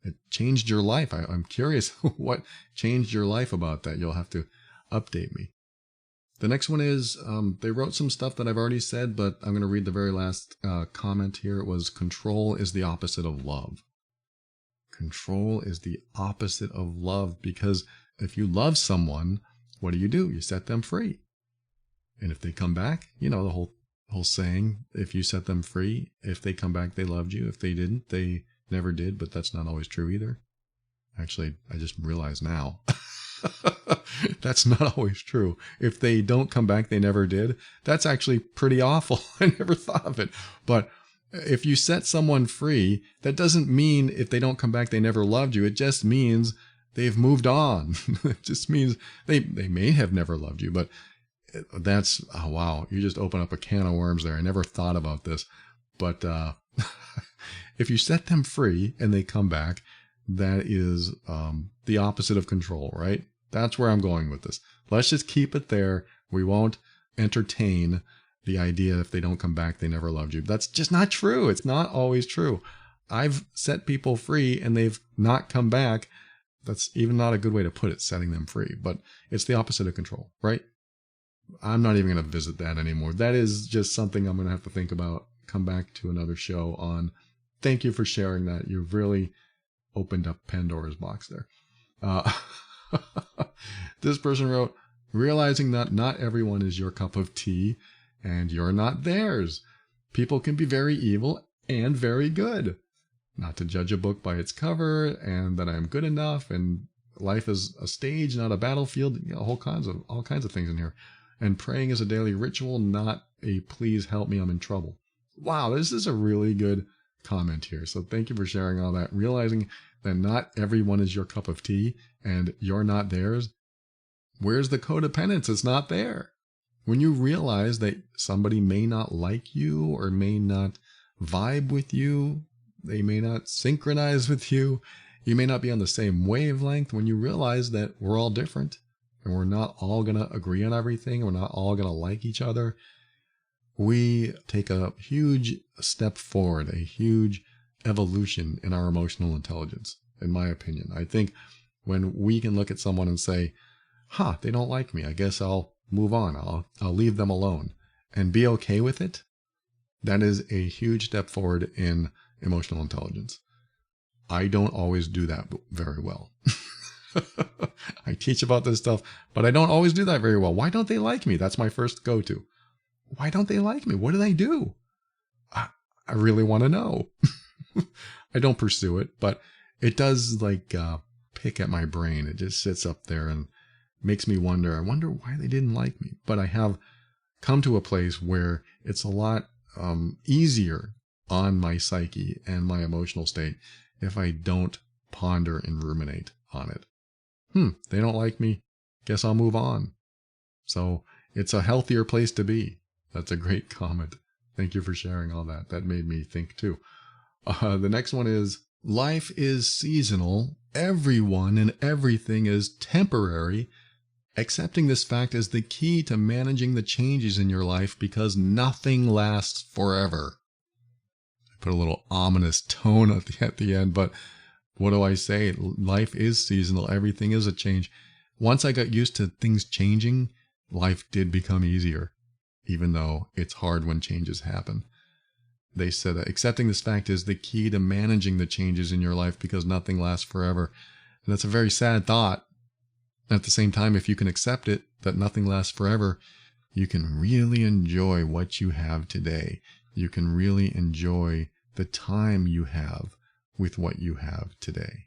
It changed your life. I'm curious what changed your life about that. You'll have to update me. The next one is, they wrote some stuff that I've already said, but I'm going to read the very last comment here. It was, control is the opposite of love. Control is the opposite of love, because if you love someone, what do? You set them free. And if they come back, the whole saying, if you set them free, if they come back, they loved you. If they didn't, they never did, but that's not always true either. Actually, I just realized now. That's not always true. If they don't come back, they never did. That's actually pretty awful. I never thought of it. But if you set someone free, that doesn't mean if they don't come back, they never loved you. It just means they've moved on. It just means they may have never loved you, but that's, oh, wow. You just open up a can of worms there. I never thought about this, but, if you set them free and they come back, that is, the opposite of control, right? That's where I'm going with this. Let's just keep it there. We won't entertain the idea if they don't come back, they never loved you. That's just not true. It's not always true. I've set people free and they've not come back. That's even not a good way to put it, setting them free, but it's the opposite of control, right? I'm not even going to visit that anymore. That is just something I'm going to have to think about, come back to another show on. Thank you for sharing that. You've really opened up Pandora's box there. This person wrote, realizing that not everyone is your cup of tea and you're not theirs. People can be very evil and very good. Not to judge a book by its cover, and that I'm good enough, and life is a stage, not a battlefield. All kinds of things in here. And praying is a daily ritual, not a please help me, I'm in trouble. Wow, this is a really good comment here. So thank you for sharing all that. Realizing that not everyone is your cup of tea and you're not theirs. Where's the codependence? It's not there. When you realize that somebody may not like you or may not vibe with you, they may not synchronize with you, you may not be on the same wavelength, when you realize that we're all different and we're not all going to agree on everything, we're not all going to like each other, we take a huge step forward, a huge evolution in our emotional intelligence, in my opinion. I think when we can look at someone and say, they don't like me, I guess I'll move on, I'll leave them alone, and be okay with it, that is a huge step forward in emotional intelligence. I don't always do that very well. I teach about this stuff, but I don't always do that very well. Why don't they like me? That's my first go-to. Why don't they like me? What did I do? I really want to know. I don't pursue it, but it does pick at my brain. It just sits up there and makes me wonder. I wonder why they didn't like me. But I have come to a place where it's a lot easier on my psyche and my emotional state if I don't ponder and ruminate on it. They don't like me. Guess I'll move on. So it's a healthier place to be. That's a great comment. Thank you for sharing all that. That made me think too. The next one is, life is seasonal. Everyone and everything is temporary. Accepting this fact is the key to managing the changes in your life, because nothing lasts forever. I put a little ominous tone at the end, but what do I say? Life is seasonal. Everything is a change. Once I got used to things changing, life did become easier, even though it's hard when changes happen. They said that accepting this fact is the key to managing the changes in your life, because nothing lasts forever. And that's a very sad thought. At the same time, if you can accept it, that nothing lasts forever, you can really enjoy what you have today. You can really enjoy the time you have with what you have today.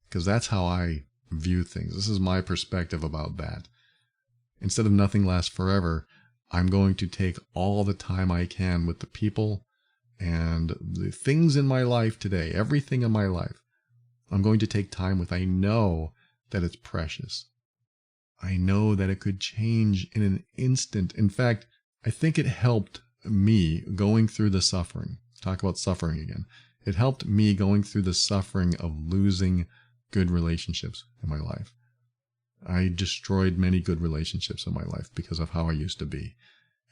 Because that's how I view things. This is my perspective about that. Instead of nothing lasts forever, I'm going to take all the time I can with the people And the things in my life today, everything in my life, I'm going to take time with. I know that it's precious. I know that it could change in an instant. In fact, I think it helped me going through the suffering. Talk about suffering again. It helped me going through the suffering of losing good relationships in my life. I destroyed many good relationships in my life because of how I used to be.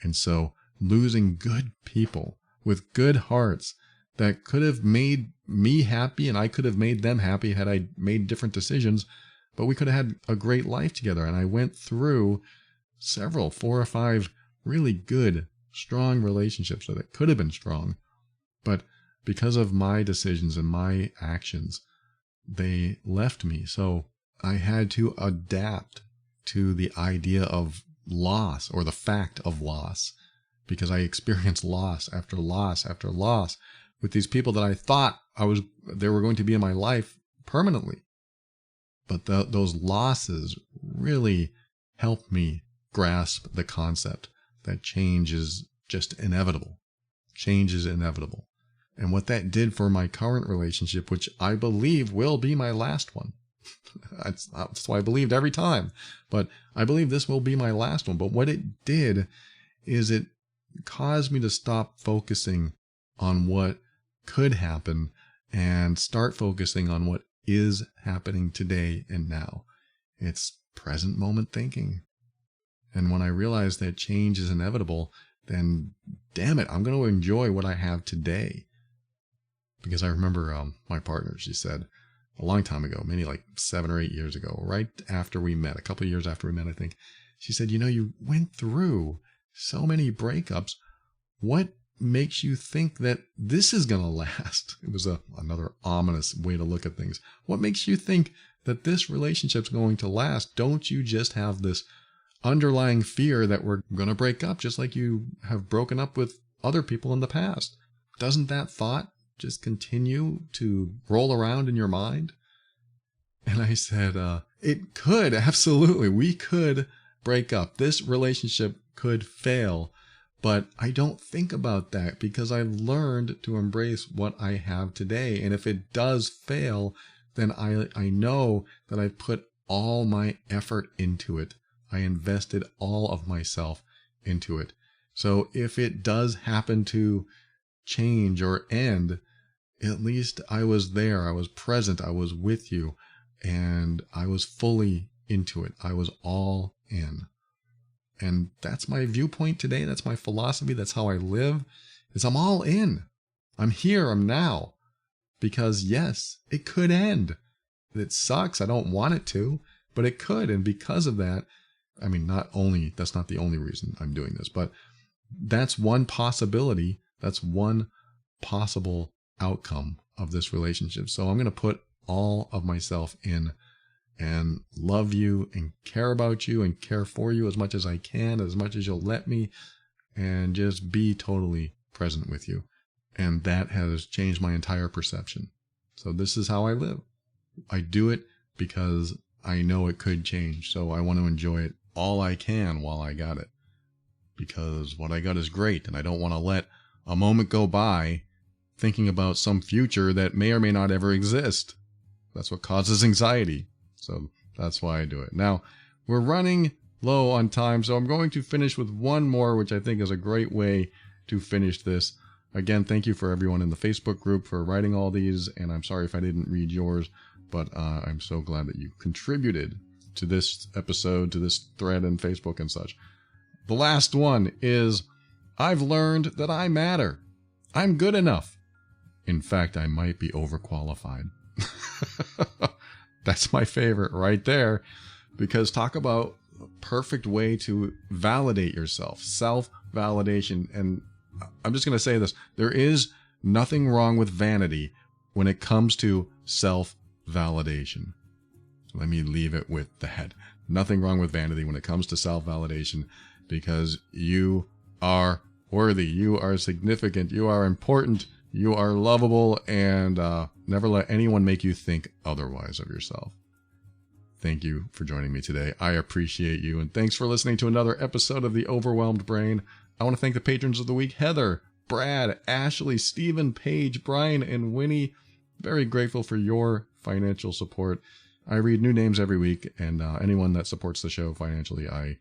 And so losing good people with good hearts that could have made me happy and I could have made them happy had I made different decisions, but we could have had a great life together. And I went through several, 4 or 5 really good, strong relationships that could have been strong. But because of my decisions and my actions, they left me. So I had to adapt to the idea of loss, or the fact of loss, because I experienced loss after loss after loss with these people that I thought they were going to be in my life permanently. But those losses really helped me grasp the concept that change is just inevitable. Change is inevitable. And what that did for my current relationship, which I believe will be my last one. That's what I believed every time. But I believe this will be my last one. But what it did is it caused me to stop focusing on what could happen and start focusing on what is happening today and now. It's present moment thinking. And when I realized that change is inevitable, then damn it, I'm going to enjoy what I have today. Because I remember my partner, she said a long time ago, maybe like 7 or 8 years ago, right after we met, a couple of years after we met, I think, she said, you went through so many breakups. What makes you think that this is going to last? It was another ominous way to look at things. What makes you think that this relationship's going to last? Don't you just have this underlying fear that we're going to break up just like you have broken up with other people in the past? Doesn't that thought just continue to roll around in your mind? And I said, it could, absolutely. We could break up. This relationship could fail. But I don't think about that because I've learned to embrace what I have today. And if it does fail, then I know that I've put all my effort into it. I invested all of myself into it. So if it does happen to change or end, at least I was there. I was present. I was with you. And I was fully into it. I was all in. And that's my viewpoint today. That's my philosophy. That's how I live. Is I'm all in. I'm here. I'm now. Because yes, it could end. It sucks. I don't want it to, but it could. And because of that, I mean, that's not the only reason I'm doing this, but that's one possibility. That's one possible outcome of this relationship. So I'm going to put all of myself in and love you and care about you and care for you as much as I can, as much as you'll let me, and just be totally present with you. And that has changed my entire perception. So this is how I live. I do it because I know it could change. So I want to enjoy it all I can while I got it, because what I got is great. And I don't want to let a moment go by thinking about some future that may or may not ever exist. That's what causes anxiety. So that's why I do it. Now, we're running low on time, so I'm going to finish with one more, which I think is a great way to finish this. Again, thank you for everyone in the Facebook group for writing all these, and I'm sorry if I didn't read yours, but I'm so glad that you contributed to this episode, to this thread in Facebook and such. The last one is, I've learned that I matter. I'm good enough. In fact, I might be overqualified. That's my favorite right there, because talk about a perfect way to validate yourself, self-validation. And I'm just going to say this. There is nothing wrong with vanity when it comes to self-validation. Let me leave it with that. Nothing wrong with vanity when it comes to self-validation, because you are worthy. You are significant. You are important. You are lovable, and never let anyone make you think otherwise of yourself. Thank you for joining me today. I appreciate you, and thanks for listening to another episode of The Overwhelmed Brain. I want to thank the patrons of the week, Heather, Brad, Ashley, Stephen, Paige, Brian, and Winnie. Very grateful for your financial support. I read new names every week, and anyone that supports the show financially, I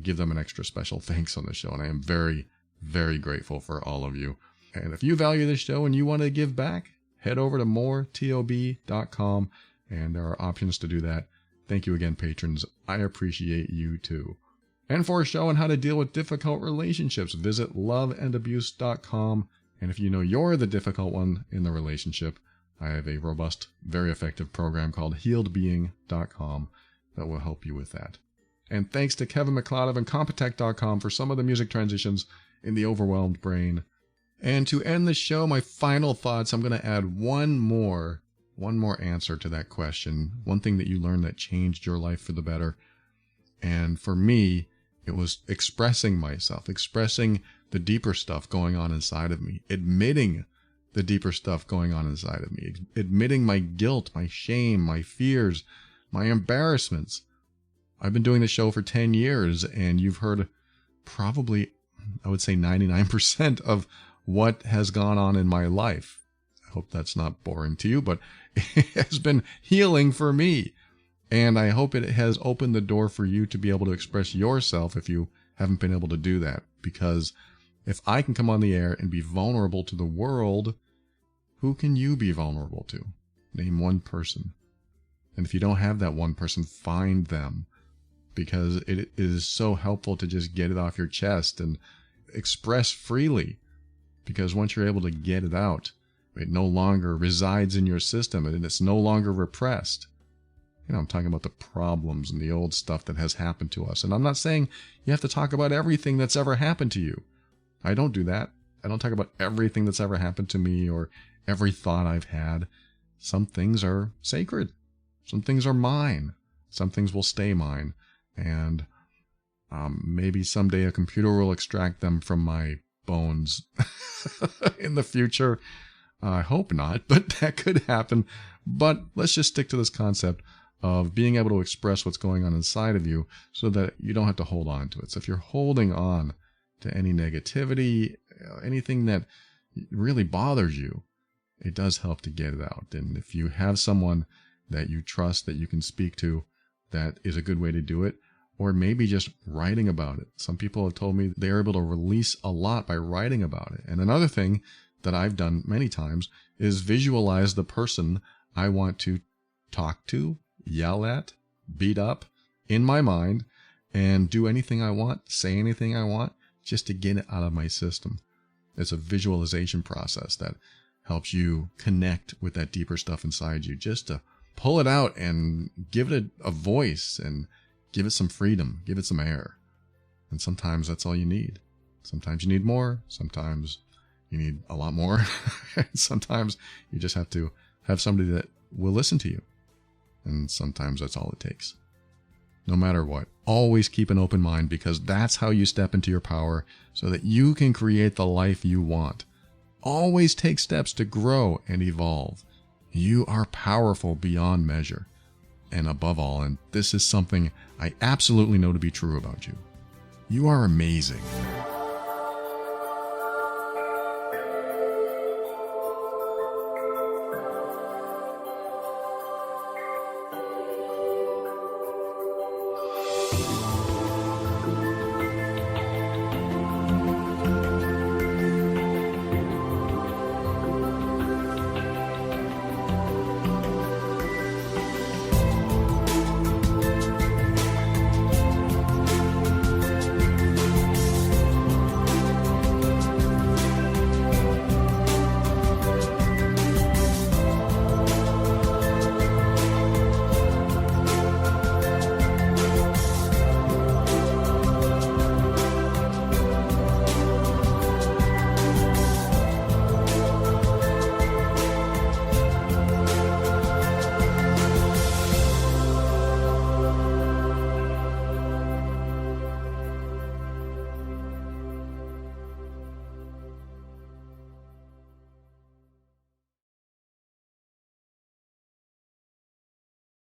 give them an extra special thanks on the show, and I am very, very grateful for all of you. And if you value this show and you want to give back, head over to moretob.com, and there are options to do that. Thank you again, patrons. I appreciate you too. And for a show on how to deal with difficult relationships, visit loveandabuse.com. And if you know you're the difficult one in the relationship, I have a robust, very effective program called healedbeing.com that will help you with that. And thanks to Kevin McLeod of Incompetech.com for some of the music transitions in The Overwhelmed Brain. And to end the show, my final thoughts, I'm going to add one more answer to that question. One thing that you learned that changed your life for the better. And for me, it was expressing myself, expressing the deeper stuff going on inside of me, admitting the deeper stuff going on inside of me, admitting my guilt, my shame, my fears, my embarrassments. I've been doing this show for 10 years, and you've heard probably, I would say 99% of what has gone on in my life. I hope that's not boring to you, but it has been healing for me. And I hope it has opened the door for you to be able to express yourself if you haven't been able to do that. Because if I can come on the air and be vulnerable to the world, who can you be vulnerable to? Name one person. And if you don't have that one person, find them. Because it is so helpful to just get it off your chest and express freely. Because once you're able to get it out, it no longer resides in your system and it's no longer repressed. You know, I'm talking about the problems and the old stuff that has happened to us. And I'm not saying you have to talk about everything that's ever happened to you. I don't do that. I don't talk about everything that's ever happened to me or every thought I've had. Some things are sacred. Some things are mine. Some things will stay mine. And maybe someday a computer will extract them from my bones in the future. I hope not, but that could happen. But let's just stick to this concept of being able to express what's going on inside of you so that you don't have to hold on to it. So if you're holding on to any negativity, anything that really bothers you, it does help to get it out. And if you have someone that you trust that you can speak to, that is a good way to do it. Or maybe just writing about it. Some people have told me they're able to release a lot by writing about it. And another thing that I've done many times is visualize the person I want to talk to, yell at, beat up in my mind, and do anything I want, say anything I want, just to get it out of my system. It's a visualization process that helps you connect with that deeper stuff inside you, just to pull it out and give it a voice and give it some freedom, give it some air. And sometimes that's all you need. Sometimes you need more. Sometimes you need a lot more. Sometimes you just have to have somebody that will listen to you. And sometimes that's all it takes. No matter what, always keep an open mind, because that's how you step into your power so that you can create the life you want. Always take steps to grow and evolve. You are powerful beyond measure. And above all, and this is something I absolutely know to be true about you, you are amazing.